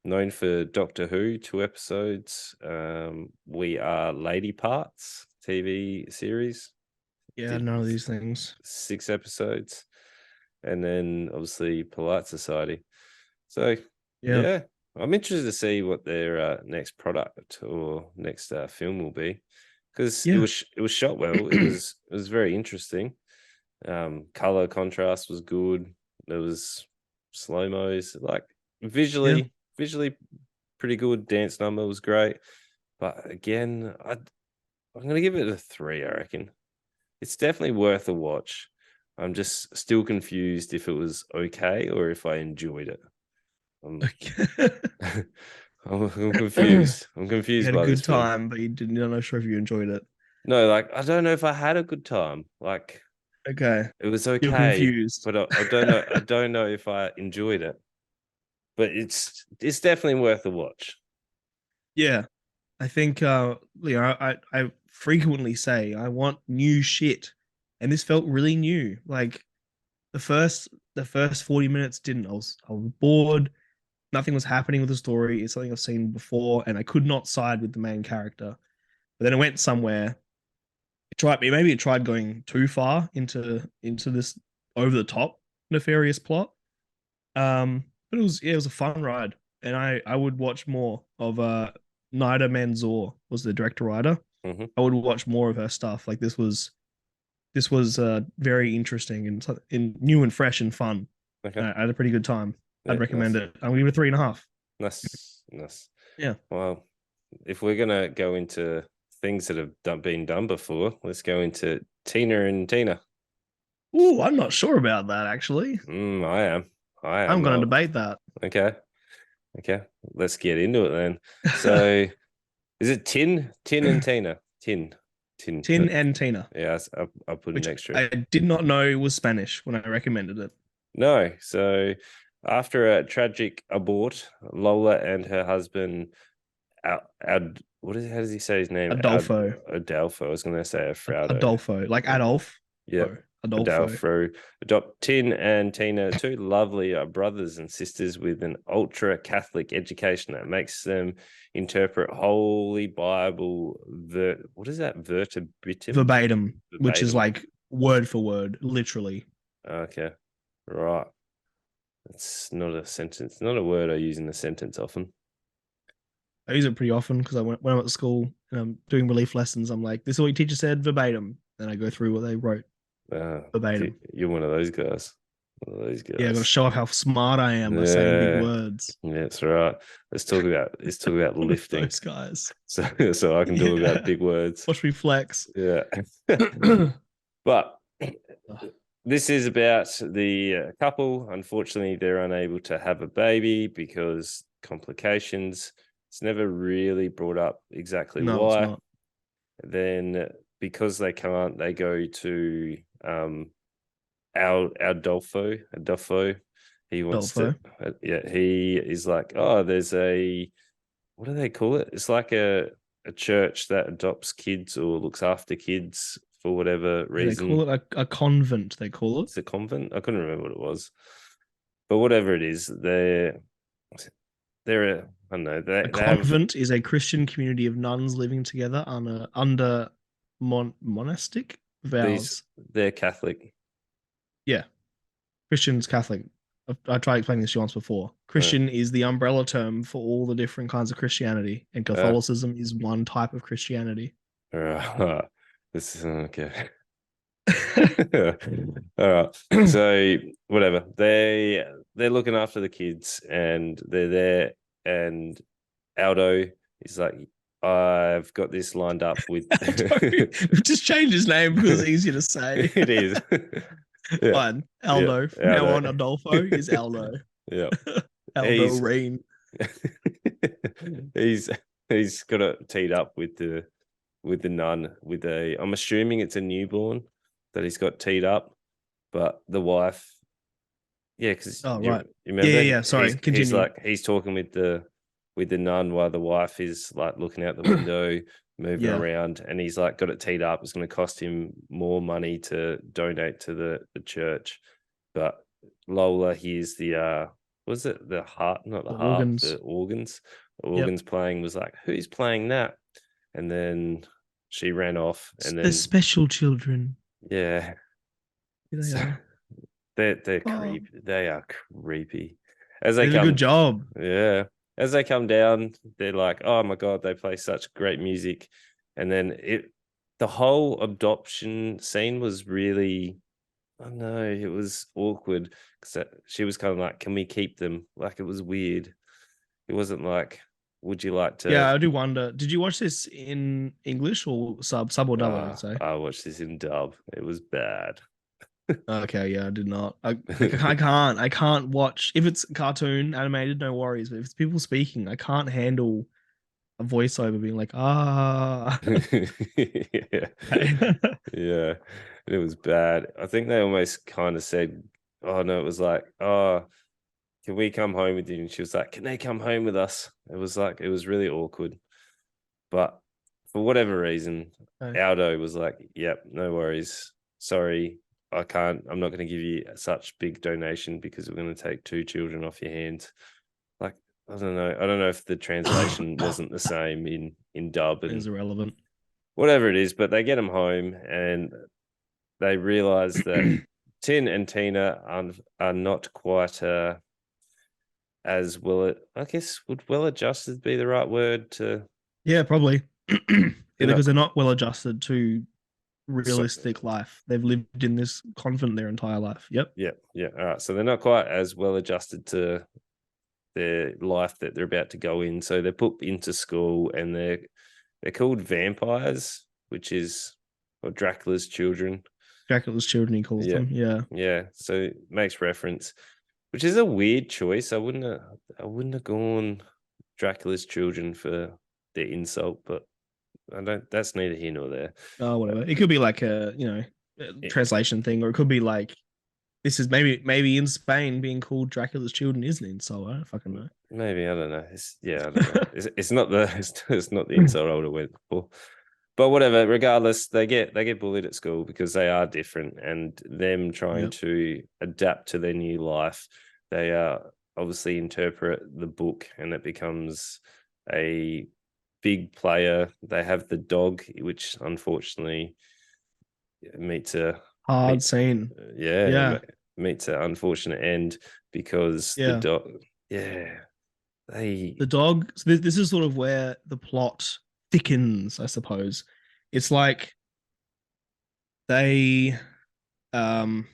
known for Doctor Who, 2 episodes. We Are Lady Parts TV series. Yeah, Did none of these things. 6 episodes, and then obviously Polite Society. So Yeah, yeah, I'm interested to see what their next product or next film will be, because yeah, it was shot well. It was very interesting. Color contrast was good. There was slow mos, like yeah. visually pretty good. Dance number was great, but again, I'm gonna give it a 3. I reckon it's definitely worth a watch. I'm just still confused if it was okay or if I enjoyed it. I'm, Okay. I'm You confused. I'm confused had a by this good film. time, but you're not sure if you enjoyed it. No, like I don't know if I had a good time. Like Okay, it was you're okay, confused. but I don't know. I don't know if I enjoyed it. But it's definitely worth a watch. Yeah, I think I frequently say I want new shit, and this felt really new. Like the first 40 minutes didn't. I was bored. Nothing was happening with the story. It's something I've seen before, and I could not side with the main character. But then it went somewhere. It tried going too far into this over the top nefarious plot. But it was a fun ride, and I would watch more of Nida Manzoor was the director writer. Hmm. I would watch more of her stuff. Like this was very interesting and new and fresh and fun. Okay. I had a pretty good time. Yeah. I'd recommend Nice. it. I'm gonna give it 3.5. Nice. Nice. Yeah. Well, if we're gonna go into things that have been done before, let's go into Tina and Tina. Ooh, I'm not sure about that actually. I am. I I'm am. gonna debate that. Okay. Okay. Let's get into it then. So, is it Tin and Tina? Tin. Tin and Tina, Yeah, I'll put an which extra. I did not know was Spanish when I recommended it. No. So, After a tragic abort, Lola and her husband, how does he say his name? Adolfo. Adolfo. I was going to say Fraudo. Adolfo, like Adolf. Yep. Oh, Adolfo. Adolfo adopt Tin and Tina, two lovely brothers and sisters with an ultra Catholic education that makes them interpret Holy Bible. What is that? Verbatim, which is Verbatim. like word for word, literally. Okay, right. It's not a sentence. Not a word I use in a sentence often. I use it pretty often because when I'm at school and I'm doing relief lessons, I'm like, this is what your teacher said verbatim. And I go through what they wrote verbatim. You're one of those guys. One of those Yeah, I'm guys. gonna show off how smart I am by saying big words. Yeah, that's right. Let's talk about lifting. Those guys. So I can talk about big words. Watch me flex. Yeah. But this is about the couple. Unfortunately, they're unable to have a baby because complications. It's never really brought up exactly No, why. it's not. Then because they can't, they go to Adolfo. He wants Adolfo. to, yeah, he is like, oh, there's what do they call it? It's like a church that adopts kids or looks after kids for whatever reason. They call it a convent, they call it. It's a convent. I couldn't remember what it was. But whatever it is, they're I don't know. A convent is a Christian community of nuns living together under monastic vows. They're Catholic. Yeah. Christian's Catholic. I tried explaining this to you once before. Christian is the umbrella term for all the different kinds of Christianity, and Catholicism is one type of Christianity. This is okay. All right. So whatever. They're looking after the kids and they're there, and Aldo is like, I've got this lined up with We've just changed his name because it's easier to say. It is. Yeah. Fine. Aldo. Yeah. From now on, Adolfo is Aldo. Yeah. Aldo Rain. He's got it teed up with the nun with I'm assuming it's a newborn that he's got teed up, but the wife, because right. you remember, yeah. Sorry, continue. He's talking with the nun while the wife is like looking out the window, moving around, and he's like got it teed up. It's going to cost him more money to donate to the church, but Lola hears the was it the harp, not the harp, organs. the organs playing, was like, who's playing that? And then she ran off, and then the special children. Yeah. They are. They're creepy. They are creepy. As they did a good job. Yeah. As they come down, they're like, oh my God, they play such great music. And then the whole adoption scene was really, I don't know, it was awkward because she was kind of like, can we keep them? Like, it was weird. It wasn't like, would you like to? Yeah, I do wonder. Did you watch this in English or sub or dub? I would say I watched this in dub. It was bad. Okay, yeah, I did not. I can't watch if it's cartoon animated, no worries. But if it's people speaking, I can't handle a voiceover being like, Yeah, it was bad. I think they almost kind of said, oh no, it was like, oh, can we come home with you? And she was like, can they come home with us? It was like, it was really awkward. But for whatever reason, Aldo was like, yep, no worries. Sorry, I'm not going to give you such big donation because we're going to take 2 children off your hands. Like, I don't know if the translation wasn't the same in dub. It's irrelevant. Whatever it is, but they get them home and they realize that Tin and Tina are not quite as well, I guess, would well adjusted be the right word to? Yeah, probably. Because they're not well adjusted to realistic life. They've lived in this convent their entire life. Yep. Yeah. All right. So they're not quite as well adjusted to their life that they're about to go in. So they're put into school and they're called vampires, which is Dracula's children. Dracula's children, he calls them. Yeah. Yeah. So it makes reference, which is a weird choice. I wouldn't have gone Dracula's children for their insult, but that's neither here nor there. Oh, whatever. It could be like a translation thing, or it could be like This is maybe in Spain being called Dracula's Children is an insult. I don't fucking know. Maybe I don't know. I don't know. It's not the it's not the insult I would have went for. But whatever, regardless, they get bullied at school because they are different, and them trying Yep. to adapt to their new life, they obviously interpret the book, and it becomes a big player. They have the dog, which unfortunately meets a Hard meet, scene. yeah, Yeah. meets an unfortunate end because the Yeah. dog, yeah, they The dog. So this is sort of where the plot thickens, I suppose. It's like they um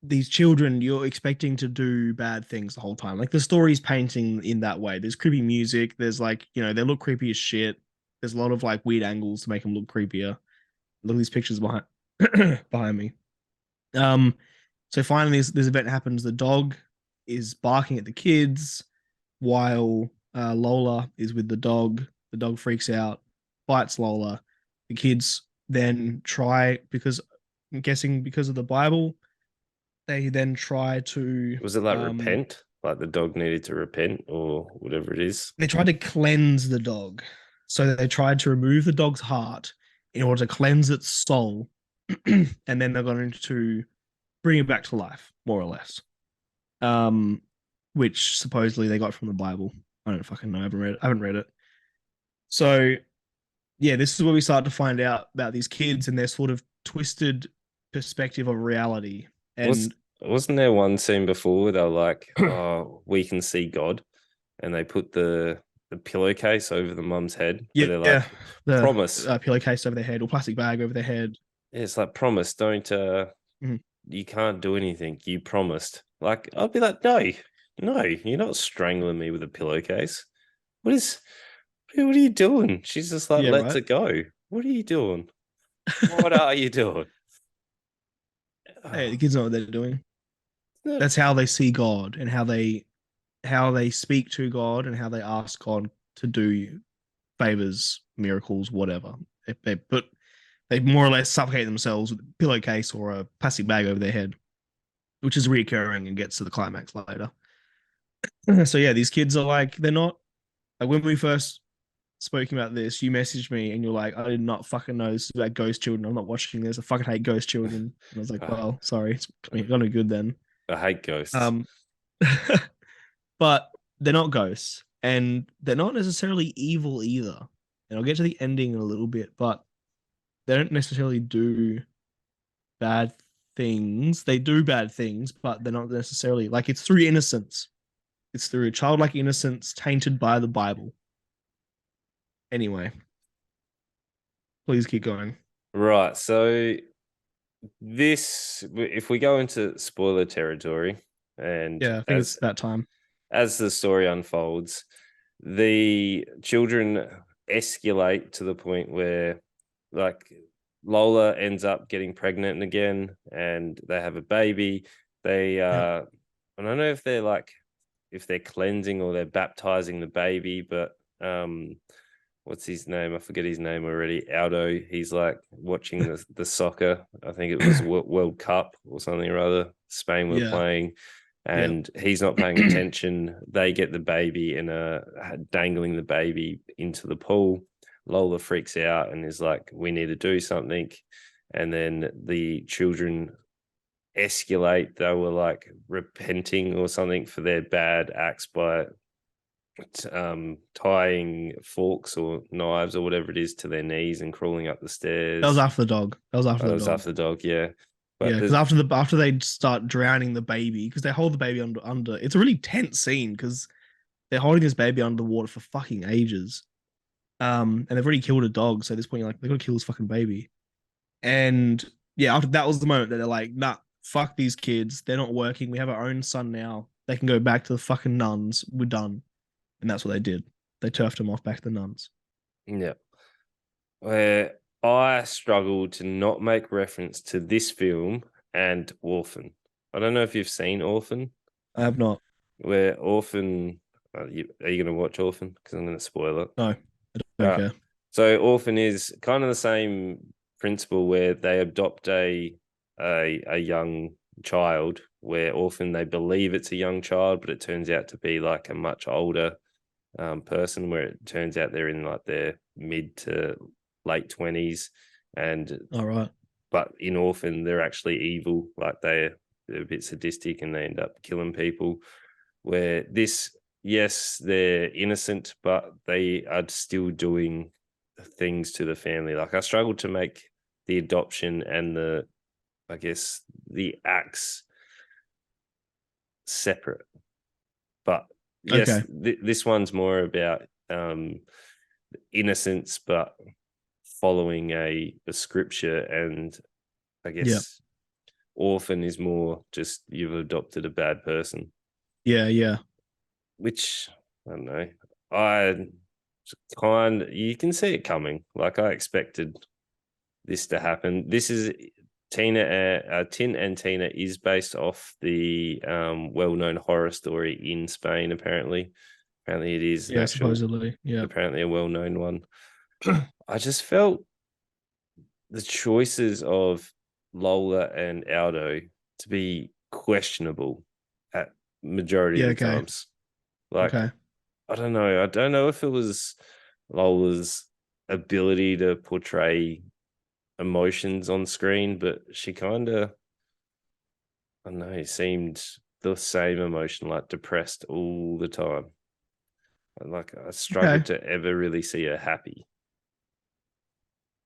these children you're expecting to do bad things the whole time. Like the story's painting in that way. There's creepy music. There's like, they look creepy as shit. There's a lot of like weird angles to make them look creepier. Look at these pictures behind behind me. Um, so finally this event happens. The dog is barking at the kids while Lola is with the dog. The dog freaks out, bites Lola. The kids then try, because I'm guessing because of the Bible, they then try to was it like repent, like the dog needed to repent or whatever it is. they tried to cleanse the dog. So they tried to remove the dog's heart in order to cleanse its soul. And then they're going to bring it back to life, more or less. Um, which supposedly they got from the Bible. I don't fucking know. I haven't read it. So yeah, this is where we start to find out about these kids and their sort of twisted perspective of reality. Was And wasn't there one scene before where they're like, "Oh, we can see God," and they put the pillowcase over the mum's head, where they're yeah, like, the "Promise." pillowcase over their head or plastic bag over their head. Yeah, it's like, "Promise, don't Mhm. you can't do anything. You promised." Like, I'd be like, "No, no, you're not strangling me with a pillowcase. What is? What are you doing?" She's just like, Yeah, "Lets right. it go." What are you doing? What are you doing? Hey, Oh, the kids know what they're doing. no. That's how they see God and how they speak to God and how they ask God to do favors, miracles, whatever. But they more or less suffocate themselves with a pillowcase or a plastic bag over their head, which is reoccurring and gets to the climax later. So yeah, these kids are like they're not like when we first spoke about this, you messaged me and you're like, I did not fucking know this is about ghost children. I'm not watching this. I fucking hate ghost children. And I was like, well, sorry, it's gonna be good then. I hate ghosts. Um, but they're not ghosts, and they're not necessarily evil either. And I'll get to the ending in a little bit, but they don't necessarily do bad things. They do bad things, but they're not necessarily like it's through innocence. It's through childlike innocence tainted by the Bible. Anyway, please keep going. Right. So this, if we go into spoiler territory, and Yeah, I think it's that time. as the story unfolds, the children escalate to the point where, like, Lola ends up getting pregnant again, and they have a baby. They Yeah. I don't know if they're like if they're cleansing or they're baptizing the baby, but what's his name? I forget his name already. Aldo. He's like watching the soccer. I think it was World Cup or something or other. Spain were Yeah. playing, Yeah. and he's not paying attention. They get the baby and dangling the baby into the pool. Lola freaks out and is like, "We need to do something." And then the children escalate. They were like repenting or something for their bad acts by tying forks or knives or whatever it is to their knees and crawling up the That was stairs. after the dog. That was after That the was dog. after the dog, yeah. Yeah, But because there's after they start drowning the baby, because they hold the baby under. It's a really tense scene because they're holding this baby under the water for fucking ages. And they've already killed a dog, so at this point you're like, they're gonna kill this fucking baby. And yeah, after that was the moment that they're like, nah, fuck these kids. They're not working. We have our own son now. They can go back to the fucking nuns. We're done. And that's what they did. They turfed him off back to the nuns. yeah, where I struggle to not make reference to this film and Orphan. I don't know if you've seen Orphan. I have not. Where Orphan, are you going to watch Orphan? Because I'm going to spoil it. No, I don't Uh, care. so Orphan is kind of the same principle where they adopt a young child, where often they believe it's a young child, but it turns out to be like a much older person, where it turns out they're in like their mid to late 20s. And All right. but in Orphan, they're actually evil, like they're a bit sadistic and they end up killing people. Where this, yes, they're innocent, but they are still doing things to the family. Like I struggled to make the adoption and the, I guess, the acts separate. But yes, Okay. this one's more about innocence, but following a scripture. And I Yeah. guess Orphan is more just you've adopted a bad person, Yeah. Yeah. which I don't know. I you can see it coming. Like I expected this to happen. This is Tin and Tina is based off the well-known horror story in Spain. Apparently it is an Yeah. actual, Supposedly. Yeah. apparently a well-known one. I just felt the choices of Lola and Aldo to be questionable at majority Yeah. of the Okay. times. Like Okay. I don't know. I don't know if it was Lola's ability to portray emotions on screen, but she kind of, I don't know, seemed the same emotion, like depressed all the time. And like I struggled Okay. to ever really see her happy.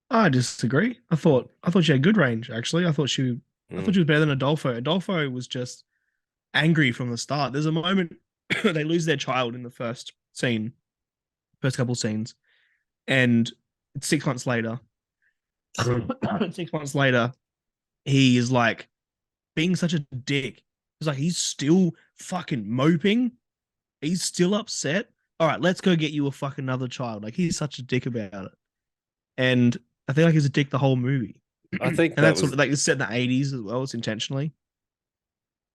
I disagree. I thought she had good range. Actually, I thought Mm. she was better than Adolfo. Adolfo was just angry from the start. There's a moment they lose their child in the first scene, first couple scenes, and 6 months later, 6 months later, he is like being such a dick. It's like he's still fucking moping. He's still upset. All right, let's go get you a fucking another child. Like he's such a dick about it, and I feel like he's a dick the whole movie. I And think that that's sort was of like it's set in the 80s as well. It's intentionally.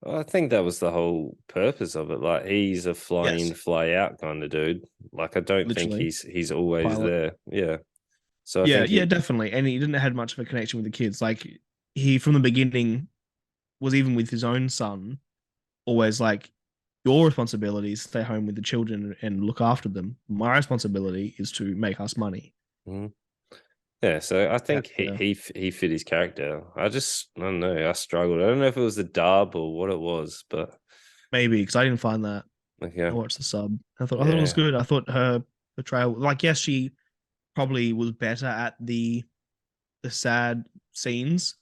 I think that was the whole purpose of it. Like he's a fly in, Yes, fly out kind of dude. Like I don't think literally. he's always Pilot. there. Yeah. So I Yeah, think yeah, he definitely. And he didn't have much of a connection with the kids. Like he from the beginning was even with his own son, always like, your responsibility is to stay home with the children and look after them. My responsibility is to make us money. Mhm. Yeah, so I Yeah, think yeah. he fit his character. I don't know. I struggled. I don't know if it was the dub or what it was, but Maybe because I didn't find that. like I yeah, watched the sub. I thought it was yeah, good. I thought her portrayal, like, yes, she probably was better at the sad scenes,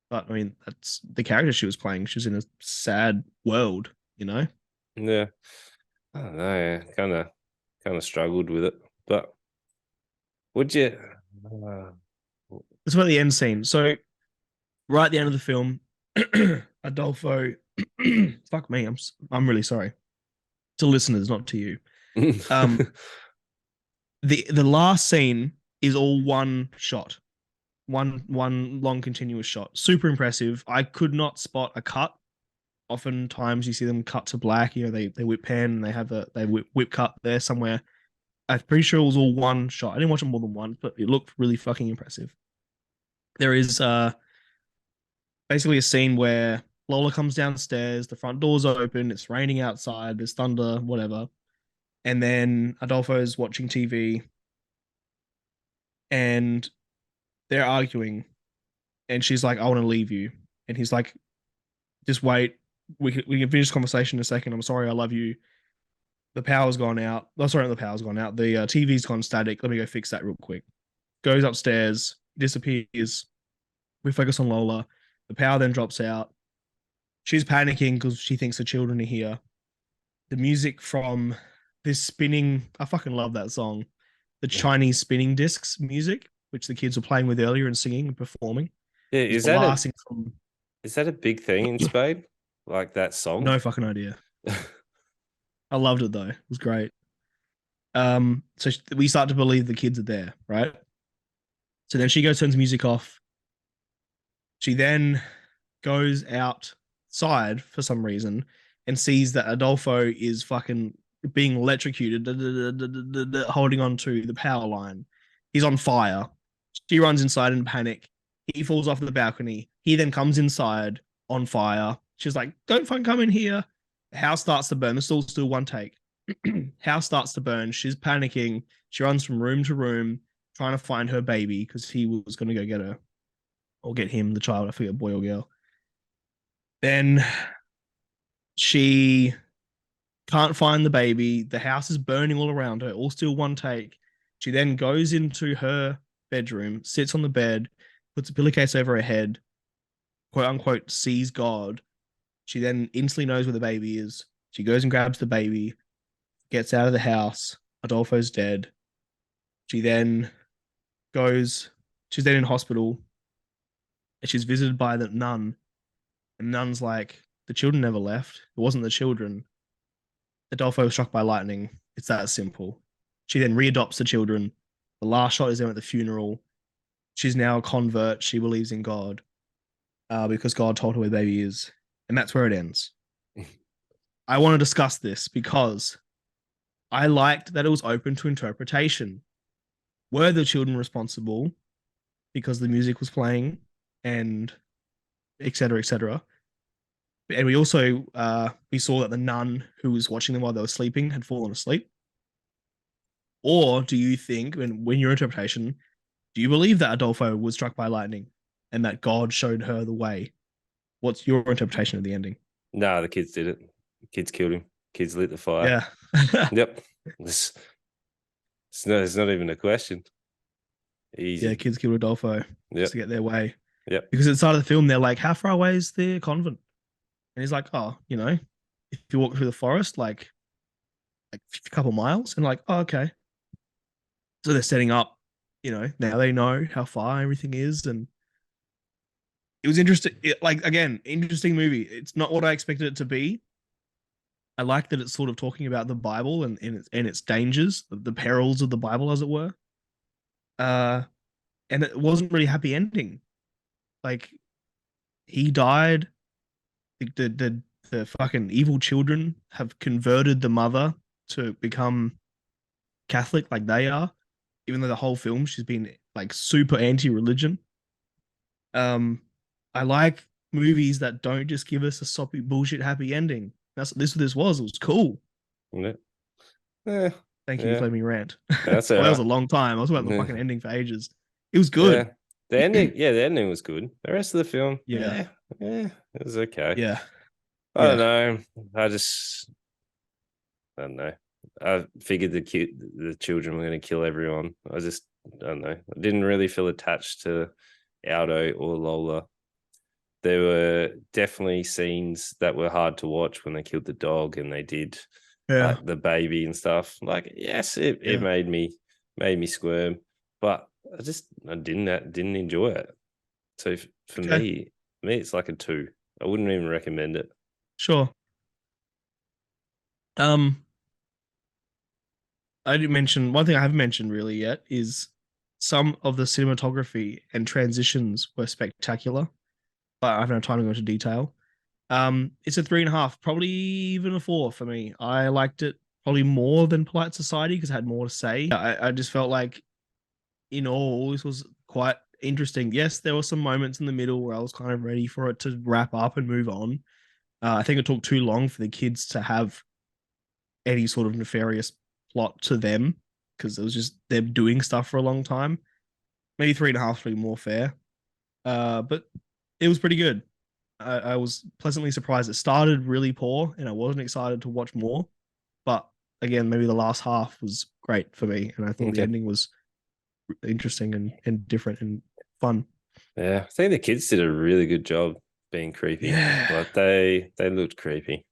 but I mean that's the character she was playing. She was in a sad world, you know. yeah. I don't know. Kind of struggled with it, but would you? Uh, It's about the end scene. So right at the end of the film, Adolfo, fuck me, I'm really sorry to listeners, not to you. Um, the last scene is all one shot, one long continuous shot. Super impressive. I could not spot a cut. Oftentimes you see them cut to black. You know, they whip pan and they have a they whip cut there somewhere. I'm pretty sure it was all one shot. I didn't watch it more than once, but it looked really fucking impressive. There is basically a scene where Lola comes downstairs, the front door's open, it's raining outside, there's thunder, whatever. And then Adolfo's watching TV and they're arguing. And she's like, I want to leave you. And he's like, just wait. We can finish the conversation in a second. I'm sorry, I love you. The power's gone out. Oh, sorry, the power's gone out. The TV's gone static. Let me go fix that real quick. Goes upstairs, disappears. We focus on Lola. The power then drops out. She's panicking because she thinks the children are here. The music from this spinning, I fucking love that song. The Chinese spinning discs music, which the kids were playing with earlier and singing and performing, yeah, is blasting from is that a big thing in Spain? Like that song? no fucking idea. I loved it though. It was great. So we start to believe the kids are there, right? So then she goes, turns music off. She then goes outside for some reason and sees that Adolfo is fucking being electrocuted, holding on to the power line. He's on fire. She runs inside in panic. He falls off the balcony. He then comes inside on fire. She's like, don't fucking come in here. The house starts to burn. This is still one take. House starts to burn. She's panicking. She runs from room to room trying to find her baby because he was going to go get her or get him, the child. I forget, boy or girl. Then she can't find the baby. The house is burning all around her, all still one take. She then goes into her bedroom, sits on the bed, puts a pillowcase over her head, quote unquote, sees God. She then instantly knows where the baby is. She goes and grabs the baby, gets out of the house. Adolfo's dead. She then she's then in hospital. And she's visited by the nun. And the nun's like, the children never left. It wasn't the children. Adolfo was struck by lightning. It's that simple. She then readopts the children. The last shot is them at the funeral. She's now a convert. She believes in God because God told her where the baby is. And that's where it ends. I want to discuss this because I liked that it was open to interpretation. Were the children responsible because the music was playing and et cetera, et cetera? And we also we saw that the nun who was watching them while they were sleeping had fallen asleep. Or do you think, when your interpretation, do you believe that Adolfo was struck by lightning and that God showed her the way? What's your interpretation of the ending? No, the kids did it. The kids killed him. Kids lit the fire. Yeah. Yep. It's not even a question. Easy. Yeah, kids killed Adolfo just to get their way. Yep. Because at the start of the film, they're like, how far away is the convent? And he's like, oh, if you walk through the forest, like a couple miles, and like, oh, okay. So they're setting up, now they know how far everything is. And it was interesting. Again, interesting movie. It's not what I expected it to be. I like that it's sort of talking about the Bible and its dangers, the perils of the Bible, as it were. And it wasn't really a happy ending. Like, he died. The fucking evil children have converted the mother to become Catholic like they are, even though the whole film she's been like super anti-religion. I like movies that don't just give us a soppy bullshit happy ending. That's what this was. It was cool. Yeah. Thank you for letting me rant. That's That right. was a long time. I was about the fucking ending for ages. It was good. Yeah. The ending was good. The rest of the film, yeah, it was okay. Yeah. I don't know. I don't know. I figured the children were going to kill everyone. I don't know. I didn't really feel attached to Aldo or Lola. There were definitely scenes that were hard to watch when they killed the dog and they did like the baby and stuff. Like, yes, it made me squirm, but I didn't enjoy it. So for me, it's like a 2. I wouldn't even recommend it. Sure. I didn't mention one thing I haven't mentioned really yet is some of the cinematography and transitions were spectacular, but I haven't had time to go into detail. It's a 3.5, probably even a 4 for me. I liked it probably more than Polite Society because it had more to say. I just felt like, in all, this was quite interesting. Yes, there were some moments in the middle where I was kind of ready for it to wrap up and move on. I think it took too long for the kids to have any sort of nefarious plot to them because it was just them doing stuff for a long time. Maybe 3.5 would be more fair. But it was pretty good. I was pleasantly surprised. It started really poor and I wasn't excited to watch more. But again, maybe the last half was great for me. And I thought the ending was interesting and different and fun. Yeah, I think the kids did a really good job being creepy. Yeah. Like they looked creepy.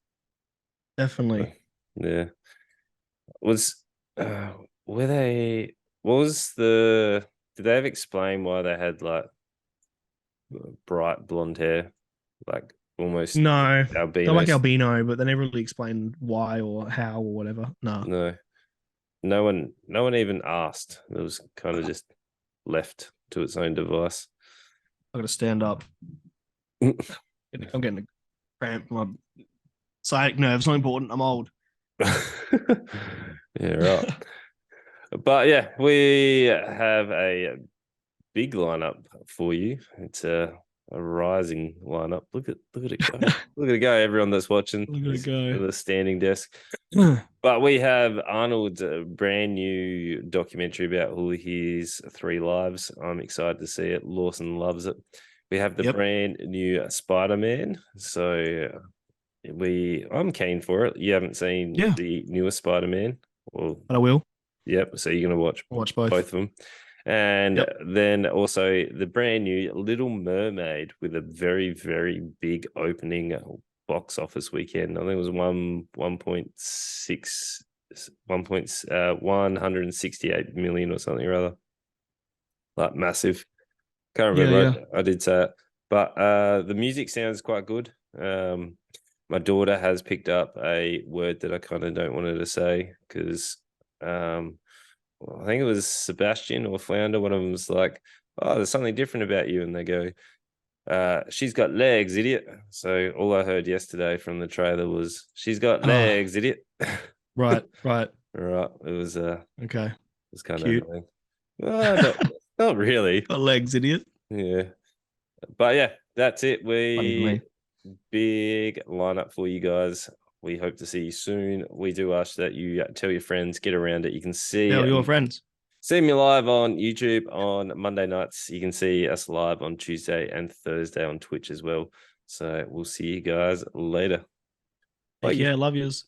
Definitely. Yeah. Were they, what was did they ever explain why they had like bright blonde hair? Like almost No, albinos? they're like albino, but they never really explained why or how or whatever. No. No one even asked. It was kind of just left to its own device. I gotta stand up. I'm getting a cramp. My sciatic nerve's not important. I'm old. Yeah, right. But yeah, we have a big lineup for you. It's a rising lineup. Look at it go. Look at it go, everyone that's watching. Look at it go. The standing desk. But we have Arnold's brand new documentary about all his 3 lives. I'm excited to see it. Lawson loves it. We have the brand new Spider-Man. So I'm keen for it. You haven't seen the newest Spider-Man? Well, but I will. Yep. So you're going to watch both of them. And then also the brand new Little Mermaid with a very, very big opening box office weekend. I think it was 168 million or something or other. Like massive. Can't remember. I did say it. But the music sounds quite good. My daughter has picked up a word that I kind of don't want her to say because I think it was Sebastian or Flounder. One of them was like, "Oh, there's something different about you," and they go, "She's got legs, idiot." So all I heard yesterday from the trailer was, "She's got legs, idiot." Right. Right. It was okay. It was kind Cute. of not really. Got legs, idiot. Yeah, but yeah, that's it. Big lineup for you guys. We hope to see you soon. We do ask that you tell your friends, get around it. You can see your friends. See me live on YouTube on Monday nights. You can see us live on Tuesday and Thursday on Twitch as well. So we'll see you guys later. Bye. Yeah, love yous.